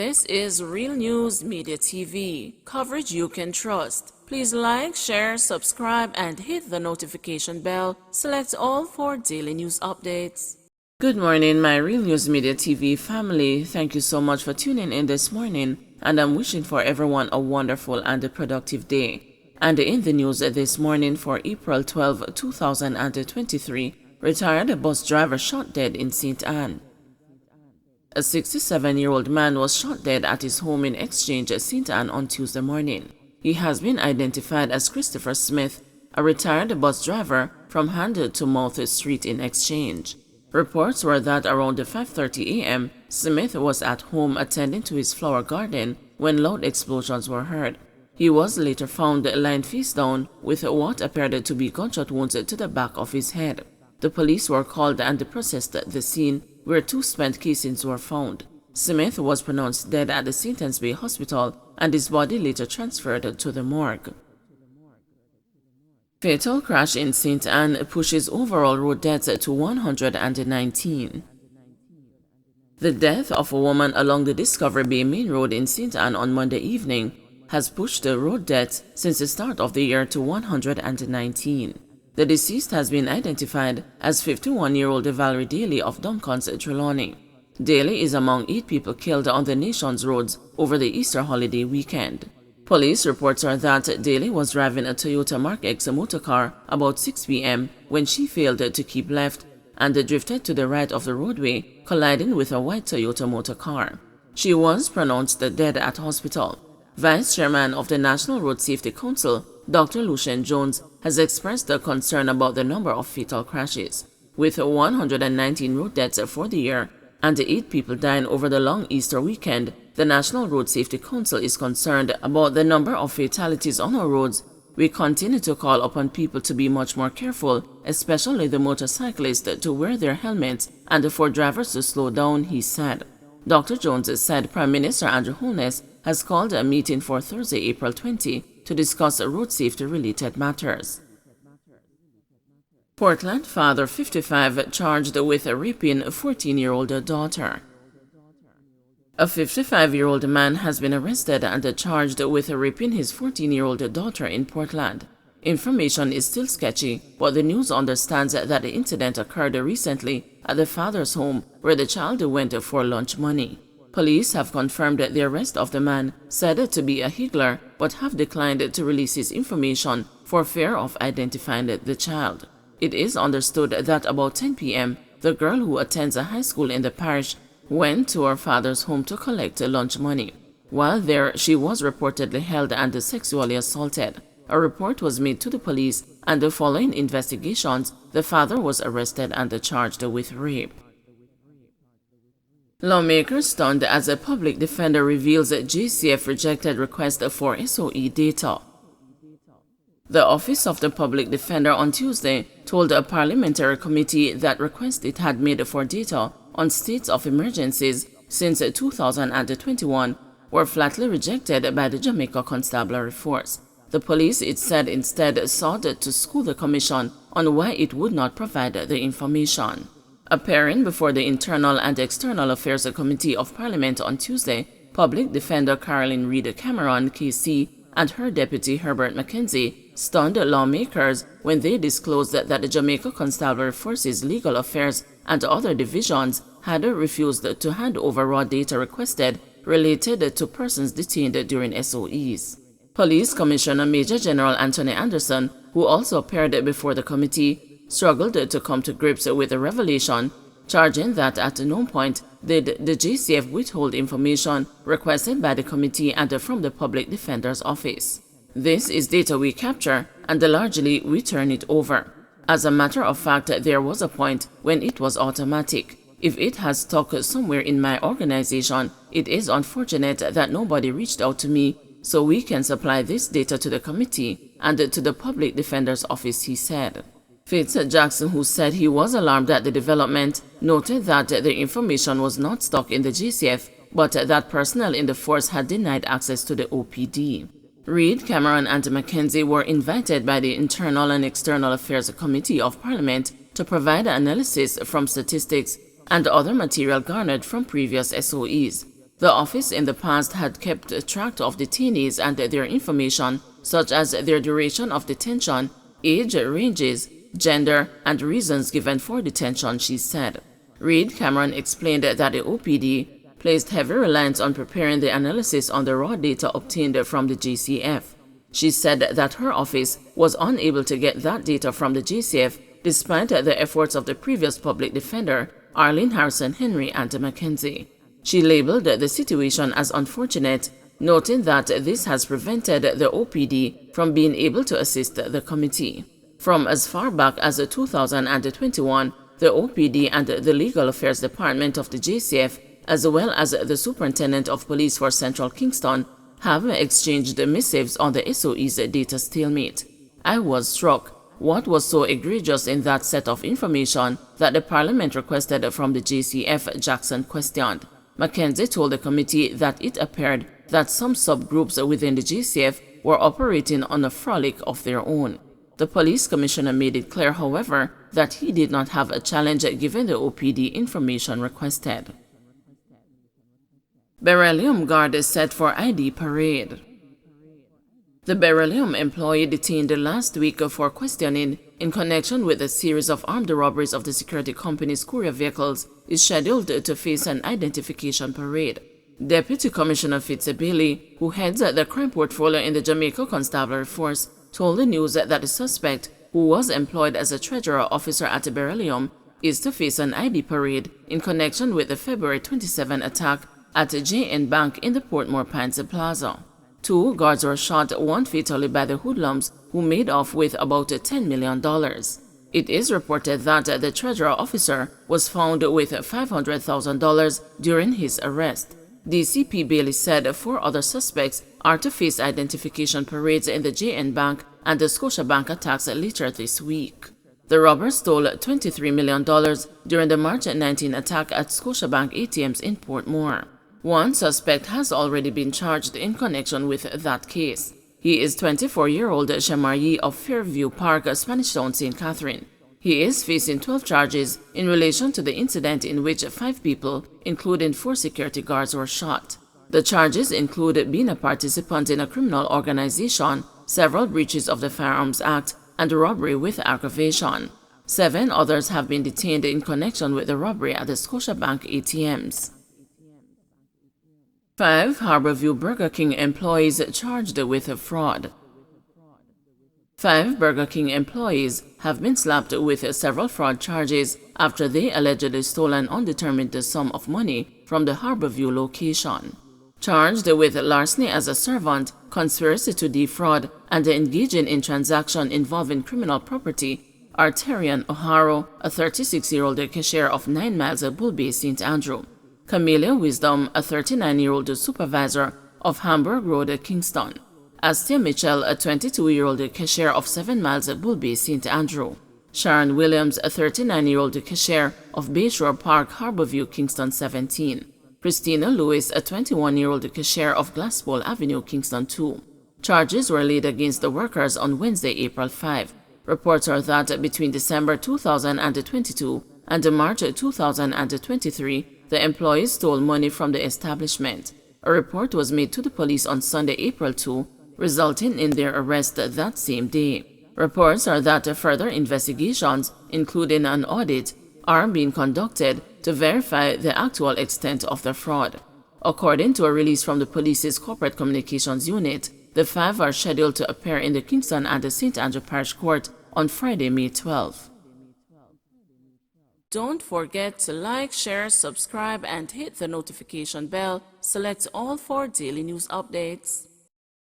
This is Real News Media TV, coverage you can trust. Please like, share, subscribe, and hit the notification bell. Select all for daily news updates. Good morning, my Real News Media TV family. Thank you so much for tuning in this morning, and I'm wishing for everyone a wonderful and a productive day. And in the news this morning for April 12, 2023, retired bus driver shot dead in St. Anne. A 67-year-old man was shot dead at his home in Exchange, St. Anne on Tuesday morning. He has been identified as Christopher Smith, a retired bus driver from Hand to Mouth Street in Exchange. Reports were that around 5:30 a.m., Smith was at home attending to his flower garden when loud explosions were heard. He was later found lying face down with what appeared to be gunshot wounds to the back of his head. The police were called and processed the scene, where 2 spent casings were found. Smith was pronounced dead at the St. Anne's Bay Hospital, and his body later transferred to the morgue. Fatal crash in St. Anne pushes overall road deaths to 119. The death of a woman along the Discovery Bay Main Road in St. Anne on Monday evening has pushed the road deaths since the start of the year to 119. The deceased has been identified as 51-year-old Valerie Daly of Duncans, Trelawney. Daly is among 8 people killed on the nation's roads over the Easter holiday weekend. Police reports are that Daly was driving a Toyota Mark X motor car about 6 p.m. when she failed to keep left and drifted to the right of the roadway, colliding with a white Toyota motor car. She was pronounced dead at hospital. Vice Chairman of the National Road Safety Council, Dr. Lucien Jones, has expressed a concern about the number of fatal crashes. With 119 road deaths for the year and 8 people dying over the long Easter weekend, the National Road Safety Council is concerned about the number of fatalities on our roads. We continue to call upon people to be much more careful, especially the motorcyclists, to wear their helmets and for drivers to slow down, he said. Dr. Jones said Prime Minister Andrew Holness has called a meeting for Thursday, April 20, to discuss road safety-related matters. Portland father 55 charged with raping 14-year-old daughter. A 55-year-old man has been arrested and charged with raping his 14-year-old daughter in Portland. Information is still sketchy, but the news understands that the incident occurred recently at the father's home where the child went for lunch money. Police have confirmed the arrest of the man, said to be a higgler, but have declined to release his information for fear of identifying the child. It is understood that about 10 p.m., the girl who attends a high school in the parish went to her father's home to collect lunch money. While there, she was reportedly held and sexually assaulted. A report was made to the police, and following investigations, the father was arrested and charged with rape. Lawmakers stunned as a public defender reveals JCF rejected request for SOE data. The Office of the Public Defender on Tuesday told a parliamentary committee that requests it had made for data on states of emergencies since 2021 were flatly rejected by the Jamaica Constabulary Force. The police, it said, instead sought to school the commission on why it would not provide the information. Appearing before the Internal and External Affairs Committee of Parliament on Tuesday, Public Defender Caroline Reid Cameron, KC, and her deputy Herbert Mackenzie stunned lawmakers when they disclosed that the Jamaica Constabulary Force's Legal Affairs and other divisions had refused to hand over raw data requested related to persons detained during SOEs. Police Commissioner Major General Anthony Anderson, who also appeared before the committee, struggled to come to grips with the revelation, charging that at no point did the JCF withhold information requested by the committee and from the Public Defender's Office. This is data we capture, and largely we turn it over. As a matter of fact, there was a point when it was automatic. If it has stuck somewhere in my organization, it is unfortunate that nobody reached out to me so we can supply this data to the committee and to the Public Defender's Office, he said. Fitz Jackson, who said he was alarmed at the development, noted that the information was not stuck in the JCF, but that personnel in the force had denied access to the OPD. Reid, Cameron, and Mackenzie were invited by the Internal and External Affairs Committee of Parliament to provide analysis from statistics and other material garnered from previous SOEs. The office in the past had kept track of detainees and their information, such as their duration of detention, age ranges, gender, and reasons given for detention, she said. Reed Cameron explained that the OPD placed heavy reliance on preparing the analysis on the raw data obtained from the JCF. She said that her office was unable to get that data from the JCF despite the efforts of the previous public defender, Arlene Harrison Henry and Mackenzie. She labeled the situation as unfortunate, noting that this has prevented the OPD from being able to assist the committee. From as far back as 2021, the OPD and the Legal Affairs Department of the JCF, as well as the Superintendent of Police for Central Kingston, have exchanged missives on the SOE's data stalemate. I was struck. What was so egregious in that set of information that the Parliament requested from the JCF, Jackson questioned. Mackenzie told the committee that it appeared that some subgroups within the JCF were operating on a frolic of their own. The police commissioner made it clear, however, that he did not have a challenge given the OPD information requested. Beryllium guard is set for ID parade. The Beryllium employee detained last week for questioning in connection with a series of armed robberies of the security company's courier vehicles is scheduled to face an identification parade. Deputy Commissioner Fitzbailey, who heads the crime portfolio in the Jamaica Constabulary Force, told the news that the suspect, who was employed as a treasurer officer at the Beryllium, is to face an ID parade in connection with the February 27 attack at JN Bank in the Portmore Pines Plaza. 2 guards were shot, one fatally by the hoodlums, who made off with about $10 million. It is reported that the treasurer officer was found with $500,000 during his arrest. DCP Bailey said 4 other suspects are to face identification parades in the JN Bank and the Scotiabank attacks later this week. The robbers stole $23 million during the March 19 attack at Scotiabank ATMs in Portmore. One suspect has already been charged in connection with that case. He is 24-year-old Shamar of Fairview Park, Spanish Town, St. Catherine. He is facing 12 charges in relation to the incident in which 5 people, including 4 security guards, were shot. The charges include being a participant in a criminal organization, several breaches of the Firearms Act, and robbery with aggravation. 7 others have been detained in connection with the robbery at the Scotiabank ATMs. 5 Harborview Burger King employees charged with fraud. 5 Burger King employees have been slapped with several fraud charges after they allegedly stole an undetermined sum of money from the Harborview location. Charged with larceny as a servant, conspiracy to defraud, and engaging in transaction involving criminal property are Terrian O'Haro, a 36-year-old cashier of 9 Miles Bull Bay, St. Andrew; Camellia Wisdom, a 39-year-old supervisor of Hamburg Road, Kingston; Astia Mitchell, a 22-year-old cashier of 7 Miles Bull Bay, St. Andrew; Sharon Williams, a 39-year-old cashier of Bayshore Park, Harborview, Kingston 17; Christina Lewis, a 21-year-old cashier of Glasspool Avenue, Kingston 2. Charges were laid against the workers on Wednesday, April 5. Reports are that between December 2022 and March 2023, the employees stole money from the establishment. A report was made to the police on Sunday, April 2, resulting in their arrest that same day. Reports are that further investigations, including an audit, are being conducted to verify the actual extent of the fraud. According to a release from the police's corporate communications unit, the 5 are scheduled to appear in the Kingston and the St. Andrew Parish Court on Friday, May 12. Don't forget to like, share, subscribe, and hit the notification bell. Select all for daily news updates.